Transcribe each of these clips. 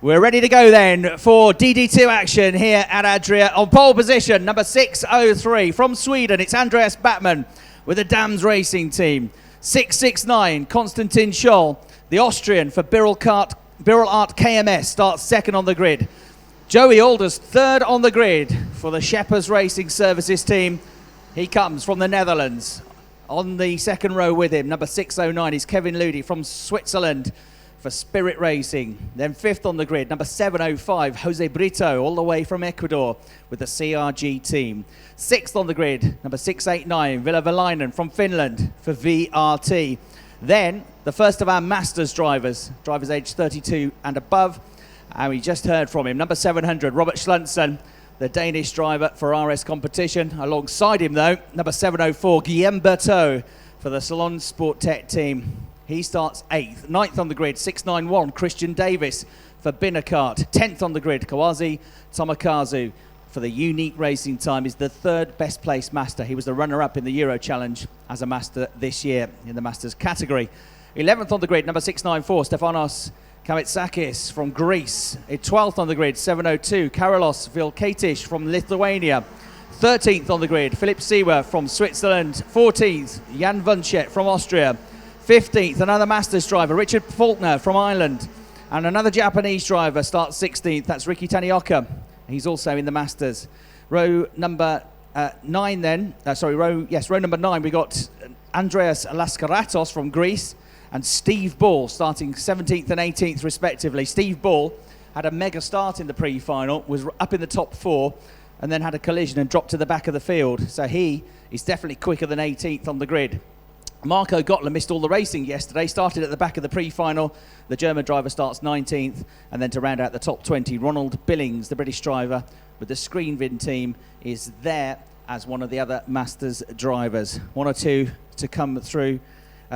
We're ready to go then for DD2 action here at Adria. On pole position, number 603 from Sweden, it's Andreas Backman with the Dams Racing Team. 669, Constantine Shaw, the Austrian for Birrell Art KMS, starts second on the grid. Joey Alders, third on the grid for the Sheppers Racing Services team. He comes from the Netherlands. On the second row with him, number 609 is Kevin Ludi from Switzerland for Spirit Racing. Then fifth on the grid, number 705, Jose Brito, all the way from Ecuador with the CRG team. Sixth on the grid, number 689, Ville Velainen from Finland for VRT. Then the first of our Masters drivers aged 32 and above, and we just heard from him, number 700, Robert Schlunsen, the Danish driver for RS Competition. Alongside him though, number 704, Guillaume Berthaud for the Salon Sport Tech team. He starts 8th. 9th on the grid, 691, Christian Davis for Binacart. 10th on the grid, Kawazi Tomokazu for the Unique Racing Time. He's the third best placed master. He was the runner-up in the Euro Challenge as a master this year in the Masters category. 11th on the grid, number 694, Stefanos Kamitsakis from Greece. 12th on the grid, 702, Karolos Vilkatish from Lithuania. 13th on the grid, Philip Siwa from Switzerland. 14th, Jan Vunchet from Austria. 15th, another Masters driver, Richard Faulkner from Ireland. And another Japanese driver starts 16th, that's Ricky Tanioka. He's also in the Masters. Row number 9 then, row number 9, we got Andreas Laskaratos from Greece and Steve Ball starting 17th and 18th respectively. Steve Ball had a mega start in the pre-final, was up in the top 4, and then had a collision and dropped to the back of the field. So he is definitely quicker than 18th on the grid. Marco Gottler missed all the racing yesterday, started at the back of the pre-final. The German driver starts 19th, and then to round out the top 20, Ronald Billings, the British driver with the Screenvin team, is there as one of the other Masters drivers. 1 or 2 to come through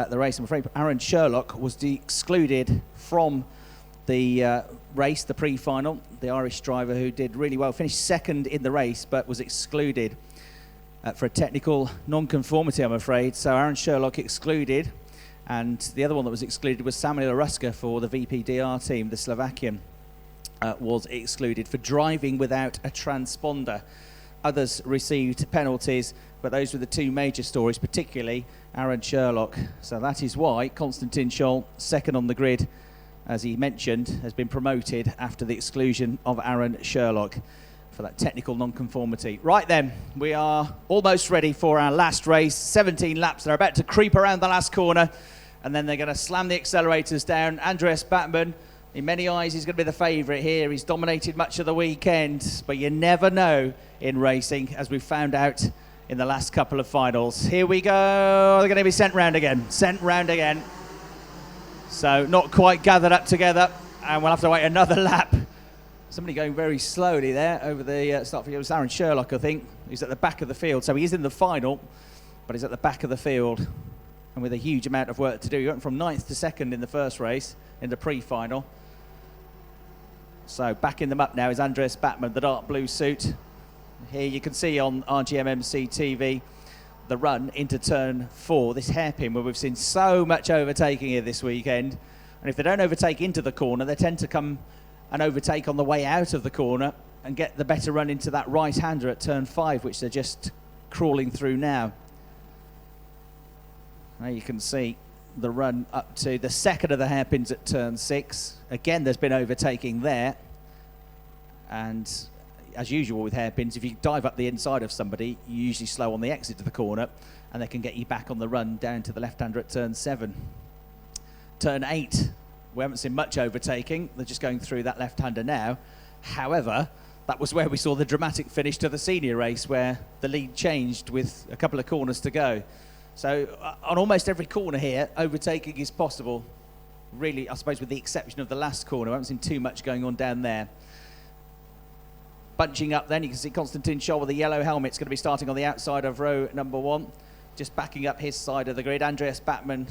the race. I'm afraid Aaron Sherlock was excluded from the race, the pre-final. The Irish driver who did really well, finished second in the race, but was excluded for a technical non-conformity, I'm afraid. So Aaron Sherlock excluded, and the other one that was excluded was Samuel Ruska for the VPDR team, the Slovakian, was excluded for driving without a transponder. Others received penalties, but those were the 2 major stories, particularly Aaron Sherlock. So that is why Constantine Shaw, second on the grid, as he mentioned, has been promoted after the exclusion of Aaron Sherlock for that technical non-conformity. Right then, we are almost ready for our last race. 17 laps. They're about to creep around the last corner, and then they're going to slam the accelerators down. Andreas Backman, in many eyes, he's going to be the favourite here. He's dominated much of the weekend, but you never know in racing, as we've found out in the last couple of finals. Here we go. They're going to be sent round again. So not quite gathered up together, and we'll have to wait another lap. Somebody going very slowly there over the start. It was Aaron Sherlock, I think. He's at the back of the field. So he is in the final, but he's at the back of the field. And with a huge amount of work to do. He went from 9th to 2nd in the first race, in the pre-final. So backing them up now is Andreas Backman, the dark blue suit. Here you can see on RGMMC TV the run into turn 4, this hairpin where we've seen so much overtaking here this weekend. And if they don't overtake into the corner, they tend to come and overtake on the way out of the corner and get the better run into that right-hander at turn 5, which they're just crawling through now. Now you can see the run up to the second of the hairpins at turn 6. Again, there's been overtaking there. And as usual with hairpins, if you dive up the inside of somebody, you usually slow on the exit to the corner, and they can get you back on the run down to the left-hander at turn 7. Turn 8. We haven't seen much overtaking. They're just going through that left-hander now. However, that was where we saw the dramatic finish to the senior race, where the lead changed with a couple of corners to go. So on almost every corner here, overtaking is possible. Really, I suppose with the exception of the last corner. I haven't seen too much going on down there. Bunching up then, you can see Constantine Shaw with the yellow helmet's going to be starting on the outside of row number 1. Just backing up his side of the grid. Andreas Backman,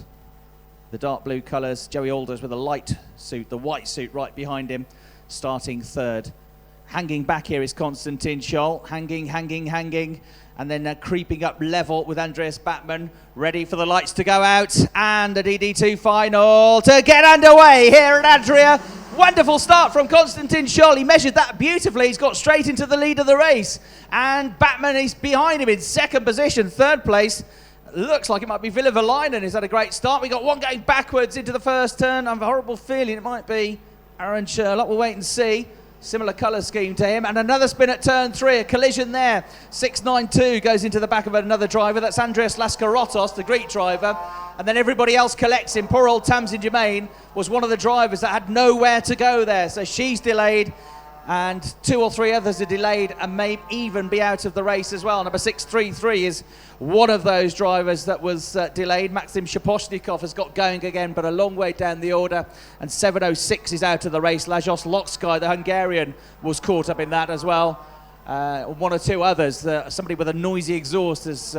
the dark blue colours. Joey Alders with a light suit, the white suit right behind him, starting 3rd. Hanging back here is Constantine Shaw, hanging, and then creeping up level with Andreas Backman, ready for the lights to go out, and a DD2 final to get underway here at Adria. Wonderful start from Constantine Shaw. He measured that beautifully. He's got straight into the lead of the race. And Batman is behind him in second position. Third place, looks like it might be Villevalainen. He's had a great start. We got one going backwards into the first turn. I have a horrible feeling it might be Aaron Sherlock. We'll wait and see. Similar colour scheme to him. And another spin at turn 3, a collision there. 692 goes into the back of another driver. That's Andreas Laskarotos, the Greek driver. And then everybody else collects him. Poor old Tamsin Germain was one of the drivers that had nowhere to go there. So she's delayed. And 2 or 3 others are delayed and may even be out of the race as well. Number 633 is one of those drivers that was delayed. Maxim Shaposhnikov has got going again, but a long way down the order. And 706 is out of the race. Lajos Loksky, the Hungarian, was caught up in that as well. 1 or 2 others. Somebody with a noisy exhaust is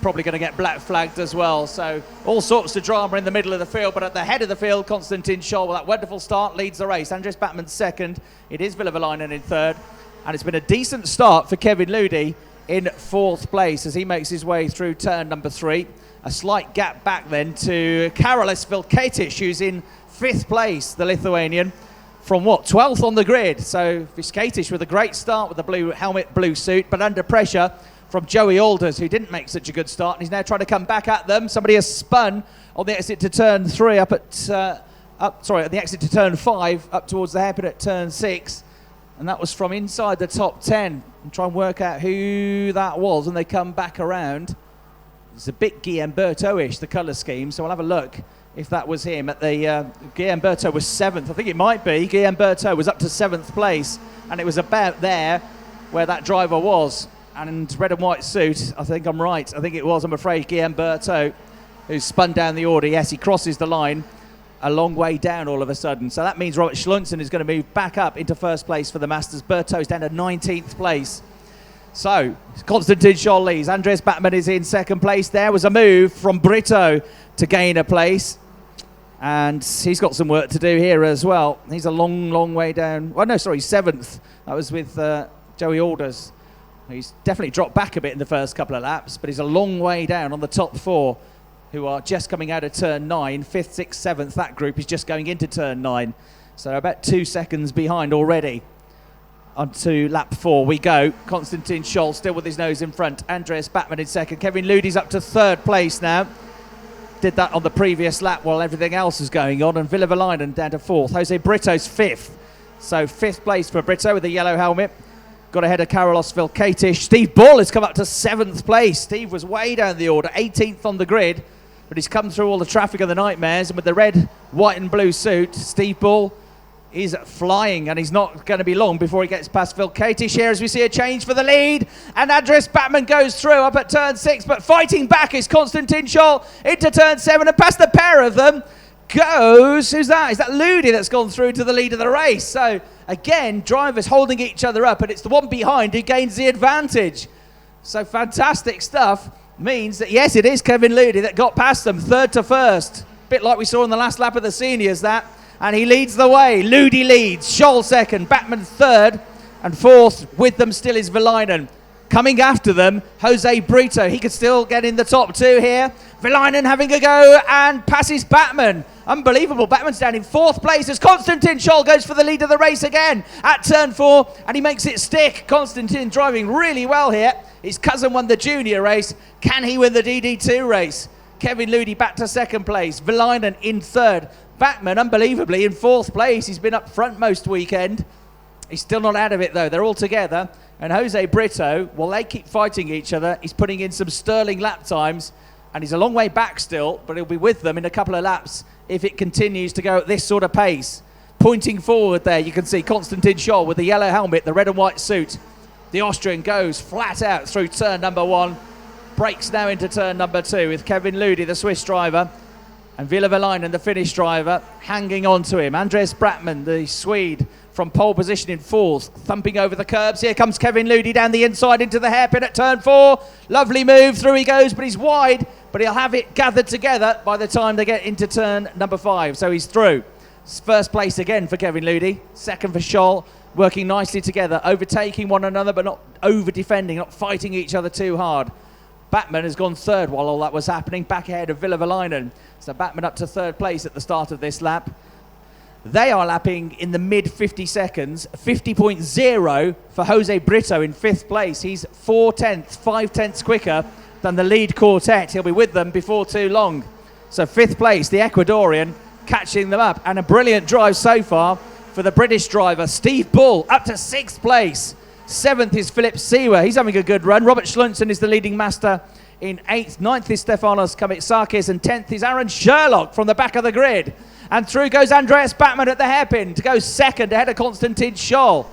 probably going to get black flagged as well. So all sorts of drama in the middle of the field, but at the head of the field, Constantine Shaw, with that wonderful start, leads the race. Andres Batman second. It is Villevalainen in third. And it's been a decent start for Kevin Ludi in fourth place as he makes his way through turn number 3. A slight gap back then to Karolis Vilketic, who's in 5th place, the Lithuanian, from 12th on the grid. So Vilketic with a great start with the blue helmet, blue suit, but under pressure from Joey Alders, who didn't make such a good start, and he's now trying to come back at them. Somebody has spun on the exit to turn 3 at the exit to turn 5 up towards the hairpin at turn 6, and that was from inside the top 10. And try and work out who that was, and they come back around. It's a bit Guillemberto-ish, the colour scheme, so we'll have a look if that was him. At the Guillemberto was 7th, I think it might be. Guillemberto was up to 7th place, and it was about there where that driver was. And red and white suit, I think I'm right. I think it was, I'm afraid, Guillemberto, who spun down the order. Yes, he crosses the line a long way down all of a sudden. So that means Robert Schlunzen is going to move back up into first place for the Masters. Berto's down to 19th place. So Constantine Shaw leads. Andres Batman is in second place. There was a move from Brito to gain a place. And he's got some work to do here as well. He's a long way down. Well, no, sorry, 7th. That was with Joey Alders. He's definitely dropped back a bit in the first couple of laps, but he's a long way down on the top 4, who are just coming out of turn 9. 5th, 6th, 7th, that group is just going into turn 9. So about 2 seconds behind already. Onto lap 4 we go. Constantine Scholl still with his nose in front. Andreas Batman in second. Kevin Ludi's up to 3rd place now. Did that on the previous lap while everything else was going on. And Villevalainen down to 4th. Jose Brito's 5th. So 5th place for Brito with the yellow helmet. Got ahead of Karolis Vilketic. Steve Ball has come up to 7th place. Steve was way down the order, 18th on the grid, but he's come through all the traffic of the nightmares, and with the red, white and blue suit, Steve Ball is flying, and he's not going to be long before he gets past Vilketic here as we see a change for the lead, and Andres Batman goes through up at turn 6, but fighting back is Constantine Shaw into turn 7, and past the pair of them goes, who's that? Is that Ludi that's gone through to the lead of the race? So again, drivers holding each other up, and it's the one behind who gains the advantage. So fantastic stuff. Means that, yes, it is Kevin Ludi that got past them, 3rd to 1st. Bit like we saw in the last lap of the seniors, that. And he leads the way. Ludi leads. Scholl 2nd. Batman 3rd. And 4th with them still is Villevalainen. Coming after them, Jose Brito. He could still get in the top 2 here. Villevalainen having a go and passes Batman. Unbelievable. Batman's down in 4th place as Constantine Scholl goes for the lead of the race again at turn 4, and he makes it stick. Constantine driving really well here. His cousin won the junior race. Can he win the DD2 race? Kevin Ludi back to 2nd place. Villevalainen in 3rd. Batman, unbelievably, in 4th place. He's been up front most weekend. He's still not out of it, though. They're all together. And Jose Brito, well, they keep fighting each other. He's putting in some sterling lap times, and he's a long way back still, but he'll be with them in a couple of laps if it continues to go at this sort of pace. Pointing forward there, you can see Constantine Shaw with the yellow helmet, the red and white suit. The Austrian goes flat out through turn number 1, breaks now into turn number 2 with Kevin Ludi, the Swiss driver, and Villevalainen, the Finnish driver, hanging on to him. Andres Bratman, the Swede, from pole position in 4th, thumping over the curbs. Here comes Kevin Ludi down the inside into the hairpin at turn 4. Lovely move, through he goes, but he's wide, but he'll have it gathered together by the time they get into turn number 5. So he's through. 1st place again for Kevin Ludi, 2nd for Scholl, working nicely together, overtaking one another, but not over-defending, not fighting each other too hard. Batman has gone 3rd while all that was happening, back ahead of Villevalainen. So Batman up to 3rd place at the start of this lap. They are lapping in the mid 50 seconds, 50.0 for Jose Brito in 5th place. He's 5 tenths quicker than the lead quartet. He'll be with them before too long. So 5th place, the Ecuadorian, catching them up. And a brilliant drive so far for the British driver, Steve Bull, up to 6th place. 7th is Philip Siwa. He's having a good run. Robert Schlunzen is the leading master in 8th. 9th is Stefanos Kamitsakis. And 10th is Aaron Sherlock from the back of the grid. And through goes Andreas Batman at the hairpin to go 2nd ahead of Constantine Shaw.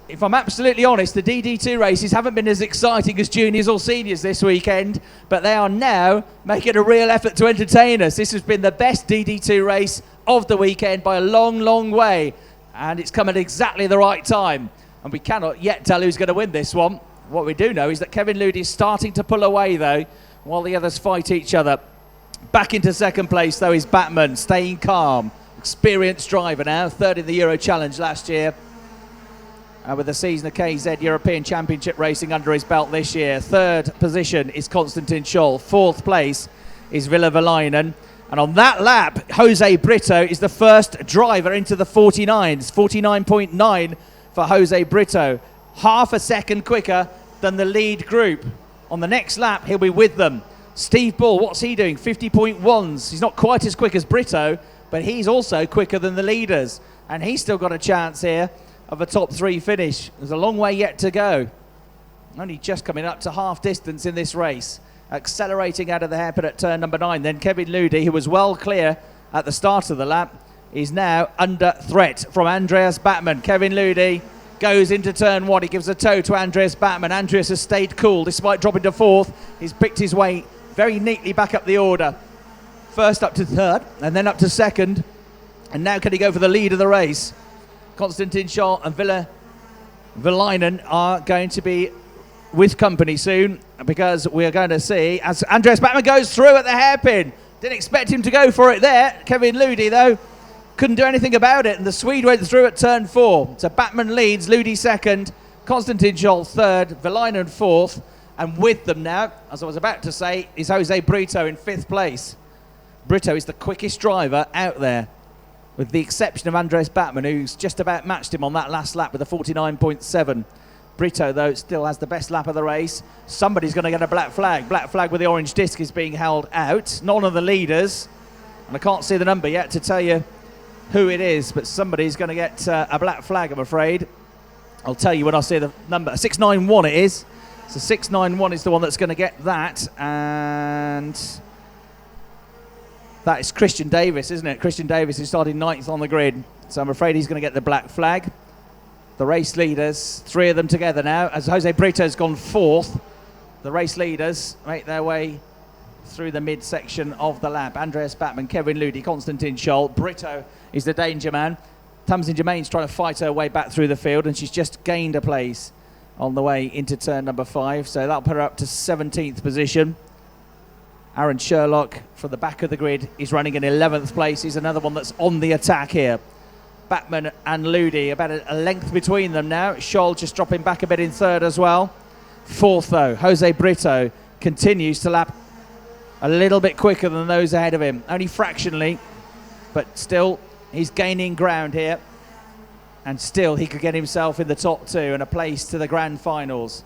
If I'm absolutely honest, the DD2 races haven't been as exciting as juniors or seniors this weekend, but they are now making a real effort to entertain us. This has been the best DD2 race of the weekend by a long, long way, and it's come at exactly the right time. And we cannot yet tell who's going to win this one. What we do know is that Kevin Ludi is starting to pull away, though, while the others fight each other. Back into 2nd place, though, is Batman, staying calm. Experienced driver now, 3rd in the Euro Challenge last year. With a season of KZ European Championship racing under his belt this year. 3rd position is Constantine Shaw. 4th place is Ville Verlainen. And on that lap, Jose Brito is the first driver into the 49s. 49.9 for Jose Brito. Half a second quicker than the lead group. On the next lap, he'll be with them. Steve Bull, what's he doing? 50.1s. He's not quite as quick as Brito, but he's also quicker than the leaders. And he's still got a chance here of a top 3 finish. There's a long way yet to go. Only just coming up to half distance in this race. Accelerating out of the hairpin at turn number 9. Then Kevin Ludi, who was well clear at the start of the lap, is now under threat from Andreas Batman. Kevin Ludi goes into turn 1. He gives a toe to Andreas Batman. Andreas has stayed cool despite dropping to 4th. He's picked his way very neatly back up the order. First up to 3rd, and then up to 2nd. And now can he go for the lead of the race? Constantine Shaw and Ville Verlainen are going to be with company soon, because we are going to see as Andreas Batman goes through at the hairpin. Didn't expect him to go for it there. Kevin Ludi, though, couldn't do anything about it, and the Swede went through at turn 4. So Batman leads, Ludi 2nd, Constantine Shaw 3rd, Verlainen 4th. And with them now, as I was about to say, is Jose Brito in 5th place. Brito is the quickest driver out there, with the exception of Andres Batman, who's just about matched him on that last lap with a 49.7. Brito, though, still has the best lap of the race. Somebody's going to get a black flag. Black flag with the orange disc is being held out. None of the leaders. And I can't see the number yet to tell you who it is, but somebody's going to get a black flag, I'm afraid. I'll tell you when I see the number. 691 it is. So 691 is the one that's going to get that, and that is Christian Davis, isn't it? Christian Davis is starting 9th on the grid, so I'm afraid he's going to get the black flag. The race leaders, 3 of them together now, as Jose Brito's gone 4th. The race leaders make their way through the midsection of the lap. Andreas Batman, Kevin Ludi, Constantine Shaw. Brito is the danger man. Tamsin Germain's trying to fight her way back through the field, and she's just gained a place on the way into turn number 5, so that'll put her up to 17th position. Aaron Sherlock from the back of the grid is running in 11th place. He's another one that's on the attack here. Batman and Ludi, about a length between them now. Scholl just dropping back a bit in 3rd as well. 4th, though, Jose Brito continues to lap a little bit quicker than those ahead of him, only fractionally, but still he's gaining ground here. And still, he could get himself in the top 2 and a place to the grand finals.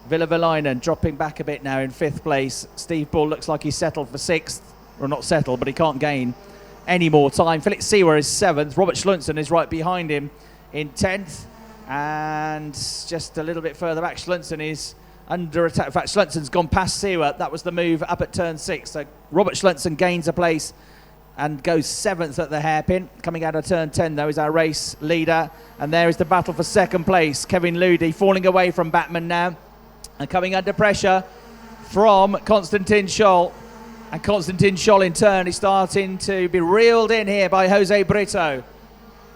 Ville Verlainen dropping back a bit now in 5th place. Steve Bull looks like he's settled for 6th. Well, not settled, but he can't gain any more time. Philip Siwa is 7th. Robert Schlunzen is right behind him in 10th. And just a little bit further back, Schlunzen is under attack. In fact, Schlunzen's gone past Siwa. That was the move up at turn 6. So Robert Schlunzen gains a place and goes 7th at the hairpin. Coming out of turn 10, though, is our race leader. And there is the battle for 2nd place. Kevin Ludi falling away from Batman now. And coming under pressure from Constantine Shaw. And Constantine Shaw, in turn, is starting to be reeled in here by Jose Brito.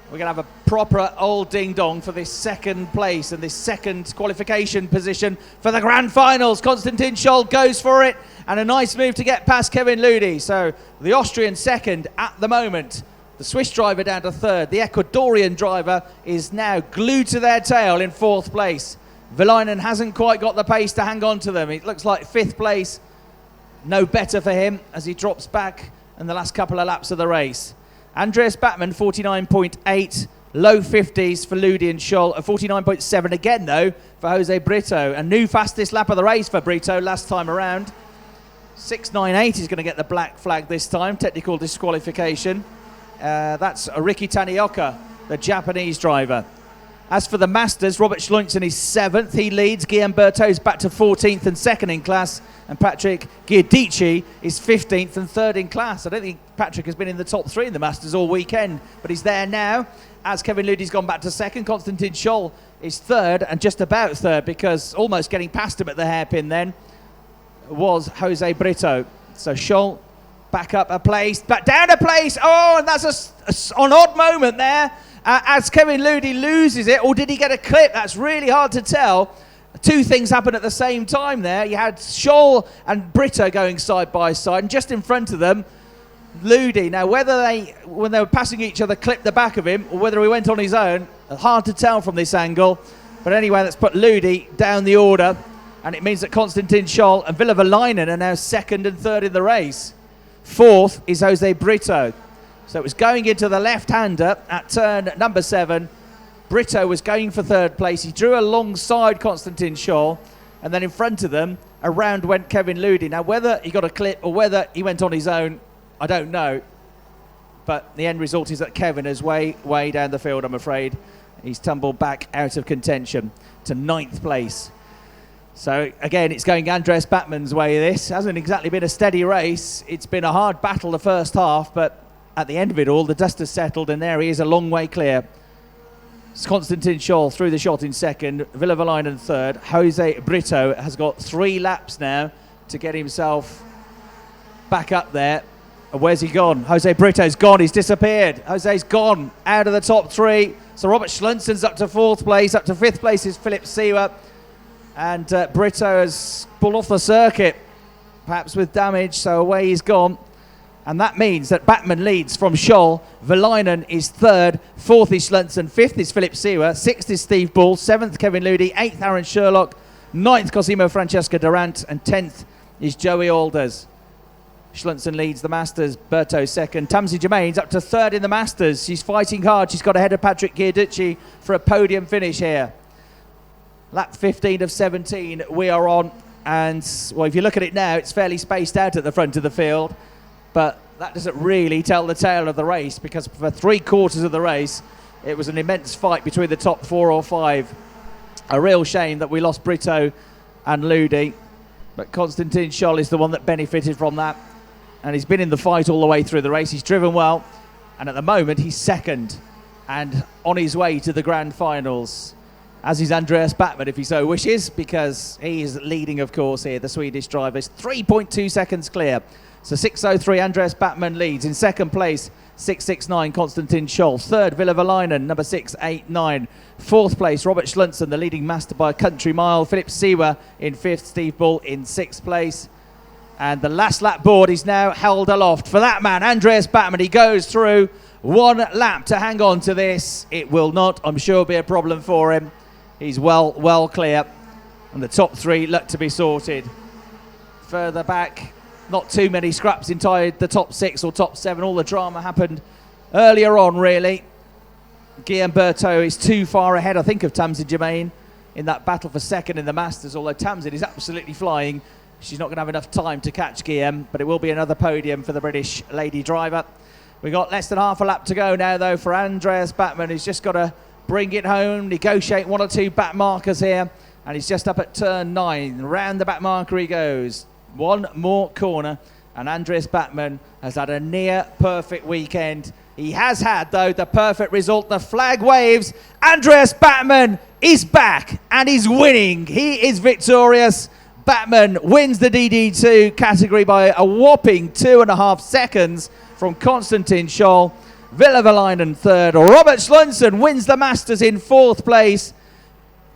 We're going to have a proper old ding-dong for this 2nd place and this 2nd qualification position for the grand finals. Constantine Shaw goes for it, and a nice move to get past Kevin Ludi. So the Austrian 2nd at the moment. The Swiss driver down to 3rd. The Ecuadorian driver is now glued to their tail in 4th place. Verlainen hasn't quite got the pace to hang on to them. It looks like 5th place, no better for him as he drops back in the last couple of laps of the race. Andreas Batman, 49.8. Low 50s for Ludi and Scholl. A 49.7 again, though, for Jose Brito. A new fastest lap of the race for Brito last time around. 6.98 is going to get the black flag this time. Technical disqualification. That's Riki Tanioka, the Japanese driver. As for the Masters, Robert Schluntzen is 7th. He leads. Guillaume Berthaud's back to 14th and 2nd in class. And Patrick Giudici is 15th and 3rd in class. I don't think Patrick has been in the top 3 in the Masters all weekend, but he's there now. As Kevin Ludi's gone back to 2nd, Constantine Shaw is 3rd and just about 3rd, because almost getting past him at the hairpin then was Jose Brito. So Shaw back up a place, back down a place. Oh, and that's an odd moment there. As Kevin Ludi loses it, or did he get a clip? That's really hard to tell. Two things happened at the same time there. You had Scholl and Brito going side by side, and just in front of them, Ludi. Now, whether when they were passing each other, clipped the back of him, or whether he went on his own, hard to tell from this angle. But anyway, let's put Ludi down the order, and it means that Constantine Shaw and Villavalainen are now 2nd and 3rd in the race. 4th is Jose Brito. So it was going into the left-hander at turn number 7. Brito was going for 3rd place. He drew alongside Constantine Shaw, and then in front of them, around went Kevin Ludi. Now, whether he got a clip or whether he went on his own, I don't know. But the end result is that Kevin is way down the field, I'm afraid. He's tumbled back out of contention to 9th place. So, again, it's going Andreas Batman's way, this. Hasn't exactly been a steady race. It's been a hard battle the first half, but at the end of it all, the dust has settled, and there he is, a long way clear. Constantine Shaw through the shot in 2nd, Villavalainen 3rd. Jose Brito has got 3 laps now to get himself back up there. And where's he gone? Jose Brito's gone. He's disappeared. Jose's gone out of the top 3. So Robert Schlunzen's up to 4th place. Up to 5th place is Philip Siwa. And Brito has pulled off the circuit, perhaps with damage, so away he's gone. And that means that Batman leads from Scholl. Valainen is 3rd. 4th is Schluntzen. 5th is Philip Siwa. 6th is Steve Ball. 7th, Kevin Ludi. 8th, Aaron Sherlock. 9th, Cosimo Francesco Durant. And 10th is Joey Alders. Schluntzen leads the Masters. Berto 2nd. Tamsi Germain's up to 3rd in the Masters. She's fighting hard. She's got ahead of Patrick Giudici for a podium finish here. Lap 15 of 17 we are on. And, well, if you look at it now, it's fairly spaced out at the front of the field. But that doesn't really tell the tale of the race, because for 3/4 of the race, it was an immense fight between the top 4 or 5. A real shame that we lost Brito and Ludi. But Constantine Shaw is the one that benefited from that. And he's been in the fight all the way through the race. He's driven well. And at the moment, he's 2nd and on his way to the grand finals. As is Andreas Batman, if he so wishes, because he is leading, of course, here. The Swedish driver is 3.2 seconds clear. So 6.03, Andreas Batman leads. In 2nd place, 6.69, Constantine Shaw. 3rd, Villavalainen, number 6.89. 4th place, Robert Schluntzen, the leading master by a country mile. Philip Siwa in 5th, Steve Ball in 6th place. And the last lap board is now held aloft for that man, Andreas Batman. He goes through 1 lap to hang on to this. It will not, I'm sure, be a problem for him. He's well clear. And the top 3 look to be sorted. Further back, not too many scraps inside the top 6 or top 7. All the drama happened earlier on, really. Guillaume Berthaud is too far ahead, I think, of Tamsin Germain in that battle for 2nd in the Masters, although Tamsin is absolutely flying. She's not going to have enough time to catch Guillaume, but it will be another podium for the British lady driver. We've got less than half a lap to go now, though, for Andreas Batman. He's just got to bring it home, negotiate 1 or 2 back markers here, and he's just up at turn 9. Round the back marker he goes. 1 more corner, and Andreas Batman has had a near perfect weekend. He has had, though, the perfect result. The flag waves. Andreas Batman is back and he's winning. He is victorious. Batman wins the DD2 category by a whopping 2.5 seconds from Constantine Shaw. Villavalainen 3rd. Robert Schluntzen wins the Masters in 4th place.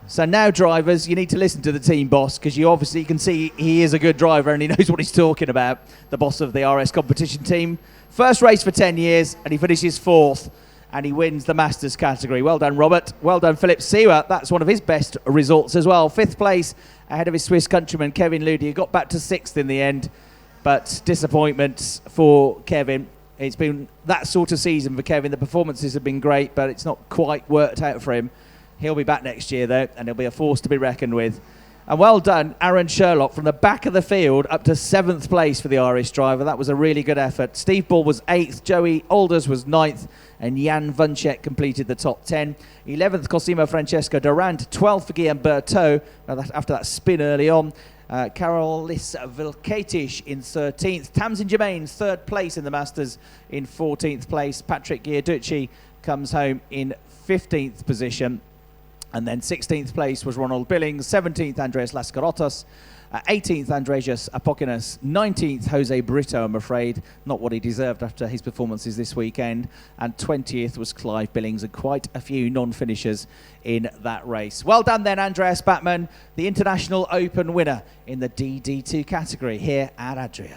So now, drivers, you need to listen to the team boss, because you obviously can see he is a good driver and he knows what he's talking about, the boss of the RS competition team. First race for 10 years, and he finishes 4th, and he wins the Masters category. Well done, Robert. Well done, Philip Siwa. That's one of his best results as well. 5th place ahead of his Swiss countryman, Kevin Ludi, who got back to 6th in the end, but disappointment for Kevin. It's been that sort of season for Kevin. The performances have been great, but it's not quite worked out for him. He'll be back next year, though, and he'll be a force to be reckoned with. And well done, Aaron Sherlock, from the back of the field up to 7th place for the Irish driver. That was a really good effort. Steve Ball was 8th, Joey Alders was 9th, and Jan Vunchek completed the top 10. 11th, Cosimo Francesco Durant, 12th for Guillaume Berthaud, after that spin early on. Karolis Vilketish in 13th. Tamsin Germain, 3rd place in the Masters in 14th place. Patrick Giarducci comes home in 15th position. And then 16th place was Ronald Billings, 17th Andreas Lascarotos, 18th Andreas Apokinas, 19th Jose Brito, I'm afraid, not what he deserved after his performances this weekend, and 20th was Clive Billings, and quite a few non-finishers in that race. Well done then, Andreas Batman, the International Open winner in the DD2 category here at Adria.